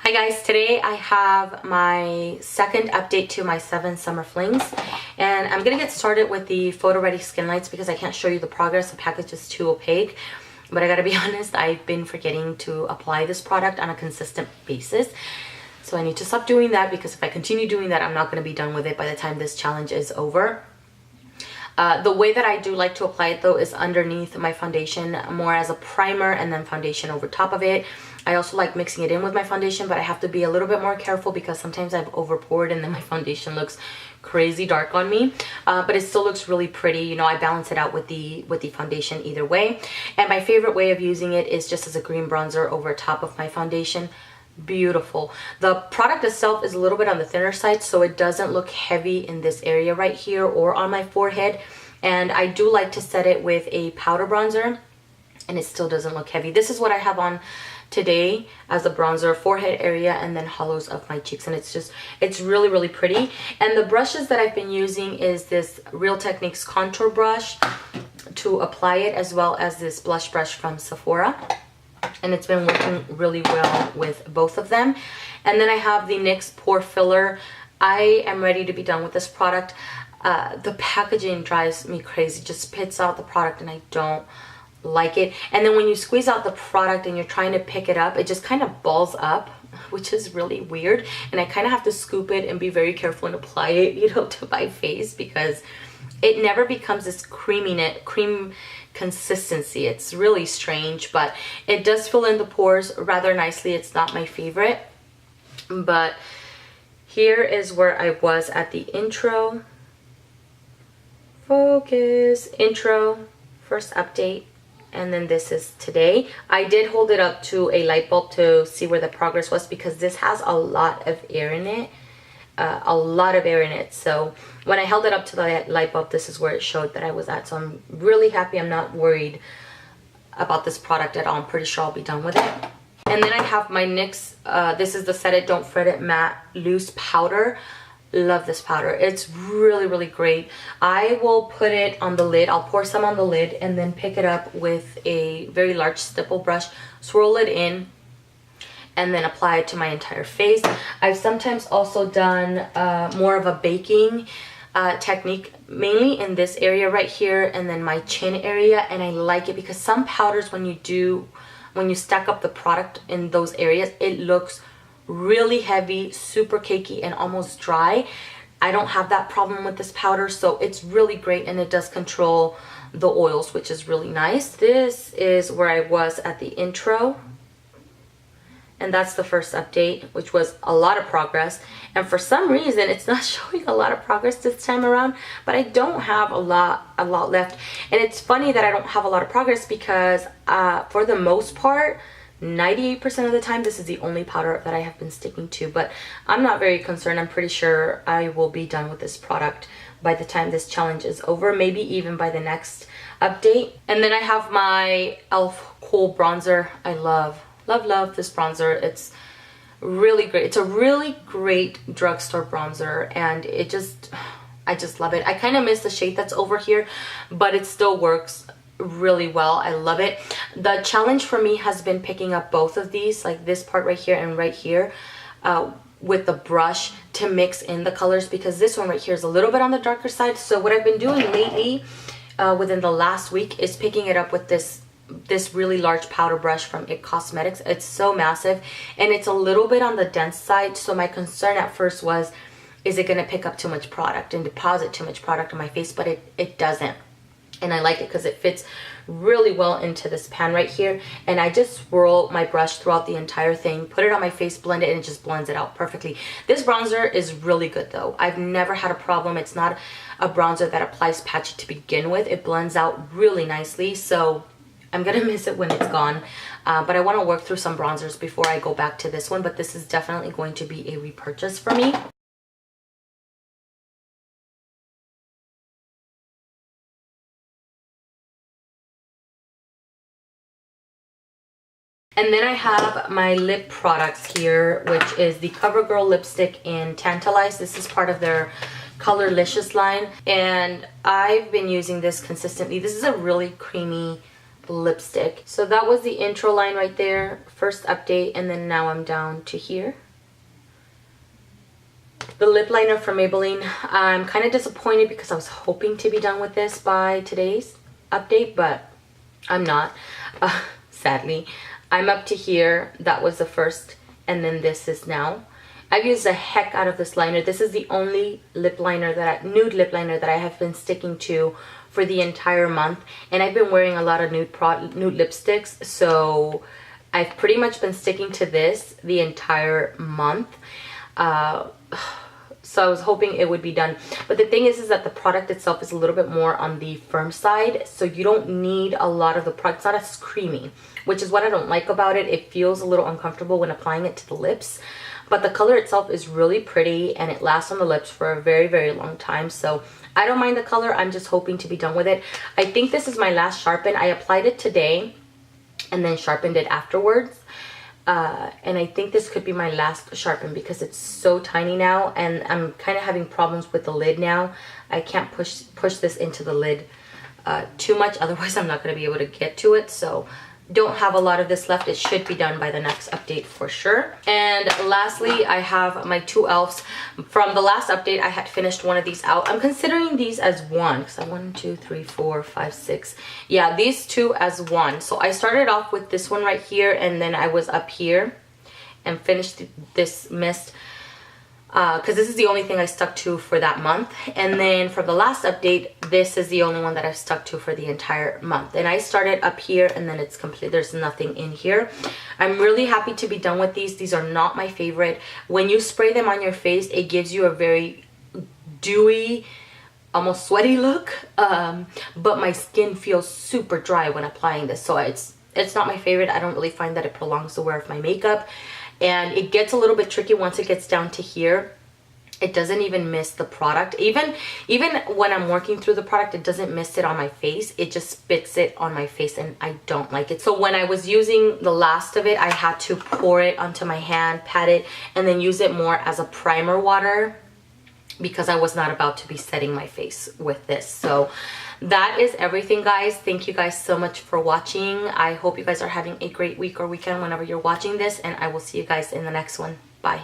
Hi guys, today I have my second update to my 7 summer flings, and I'm gonna get started with the photo ready skin lights because I can't show you the progress. The package is too opaque, but I gotta be honest, I've been forgetting to apply this product on a consistent basis. So I need to stop doing that because if I continue doing that, I'm not gonna be done with it by the time this challenge is over. The way that I do like to apply it though is underneath my foundation, more as a primer and then foundation over top of it. I also like mixing it in with my foundation, but I have to be a little bit more careful because sometimes I've over poured and then my foundation looks crazy dark on me, but it still looks really pretty. You know, I balance it out with the foundation either way. And my favorite way of using it is just as a green bronzer over top of my foundation. Beautiful. The product itself is a little bit on the thinner side, so it doesn't look heavy in this area right here or on my forehead. And I do like to set it with a powder bronzer and it still doesn't look heavy. This is what I have on today as a bronzer, forehead area and then hollows of my cheeks, and it's really pretty. And the brushes that I've been using is this Real Techniques contour brush to apply it, as well as this blush brush from Sephora, and it's been working really well with both of them. And then I have the NYX pore filler. I am ready to be done with this product. The packaging drives me crazy, just spits out the product and I don't like it. And then when you squeeze out the product and you're trying to pick it up, it just kind of balls up, which is really weird. And I kind of have to scoop it and be very careful and apply it, you know, to my face, because it never becomes this cream consistency. It's really strange, but it does fill in the pores rather nicely. It's not my favorite, but here is where I was at the intro. Focus. Intro, first update. And then this is today. I did hold it up to a light bulb to see where the progress was because this has a lot of air in it. So when I held it up to the light bulb, this is where it showed that I was at. So I'm really happy. I'm not worried about this product at all. I'm pretty sure I'll be done with it. And then I have my NYX, this is the Set It Don't Fret It Matte Loose Powder. Love this powder. It's really great. I will put it on the lid. I'll pour some on the lid and then pick it up with a very large stipple brush, swirl it in, and then apply it to my entire face. I've sometimes also done more of a baking technique, mainly in this area right here and then my chin area, and I like it because some powders, when you stack up the product in those areas, it looks really heavy, super cakey, and almost dry. I don't have that problem with this powder, so it's really great, and it does control the oils, which is really nice. This is where I was at the intro, and that's the first update, which was a lot of progress. And for some reason it's not showing a lot of progress this time around, but I don't have a lot left. And it's funny that I don't have a lot of progress because for the most part, 98% of the time, this is the only powder that I have been sticking to, but I'm not very concerned. I'm pretty sure I will be done with this product by the time this challenge is over, maybe even by the next update. And then I have my e.l.f. Kohl bronzer. I love this bronzer. It's really great. It's a really great drugstore bronzer, and I just love it. I kind of miss the shade that's over here, but it still works really well. I love it. The challenge for me has been picking up both of these, like this part right here and right here, with the brush to mix in the colors, because this one right here is a little bit on the darker side. So what I've been doing lately within the last week is picking it up with this really large powder brush from IT Cosmetics. It's so massive and it's a little bit on the dense side, so my concern at first was, is it going to pick up too much product and deposit too much product on my face? But it doesn't. And I like it because it fits really well into this pan right here. And I just swirl my brush throughout the entire thing, put it on my face, blend it, and it just blends it out perfectly. This bronzer is really good though. I've never had a problem. It's not a bronzer that applies patchy to begin with. It blends out really nicely. So I'm gonna miss it when it's gone. But I want to work through some bronzers before I go back to this one. But this is definitely going to be a repurchase for me. And then I have my lip products here, which is the CoverGirl lipstick in Tantalize. This is part of their Colorlicious line, and I've been using this consistently. This is a really creamy lipstick. So that was the intro line right there, first update, and then now I'm down to here. The lip liner from Maybelline, I'm kind of disappointed because I was hoping to be done with this by today's update, but I'm not, sadly. I'm up to here. That was the first, and then this is now. I've used the heck out of this liner. This is the only lip liner nude lip liner that I have been sticking to for the entire month, and I've been wearing a lot of nude lipsticks, so I've pretty much been sticking to this the entire month. So I was hoping it would be done, but the thing is that the product itself is a little bit more on the firm side, so you don't need a lot of the product. It's not as creamy, which is what I don't like about it. It feels a little uncomfortable when applying it to the lips, but the color itself is really pretty and it lasts on the lips for a very, very long time. So I don't mind the color. I'm just hoping to be done with it. I think this is my last sharpen. I applied it today and then sharpened it afterwards. And I think this could be my last sharpen because it's so tiny now, and I'm kind of having problems with the lid now. I can't push this into the lid too much, otherwise I'm not going to be able to get to it. So don't have a lot of this left. It should be done by the next update for sure. And lastly, I have my two e.l.f.s. From the last update, I had finished one of these out. I'm considering these as one, because I 1, 2, 3, 4, 5, 6. Yeah, these two as one. So I started off with this one right here, and then I was up here and finished this mist. Because this is the only thing I stuck to for that month. And then for the last update, this is the only one that I've stuck to for the entire month. And I started up here and then it's complete. There's nothing in here. I'm really happy to be done with these. These are not my favorite. When you spray them on your face, it gives you a very dewy, almost sweaty look. But my skin feels super dry when applying this. So it's not my favorite. I don't really find that it prolongs the wear of my makeup. And it gets a little bit tricky once it gets down to here. It doesn't even miss the product. Even when I'm working through the product, it doesn't miss it on my face. It just spits it on my face, and I don't like it. So when I was using the last of it, I had to pour it onto my hand, pat it, and then use it more as a primer water because I was not about to be setting my face with this. So that is everything, guys. Thank you guys so much for watching. I hope you guys are having a great week or weekend whenever you're watching this, and I will see you guys in the next one. Bye.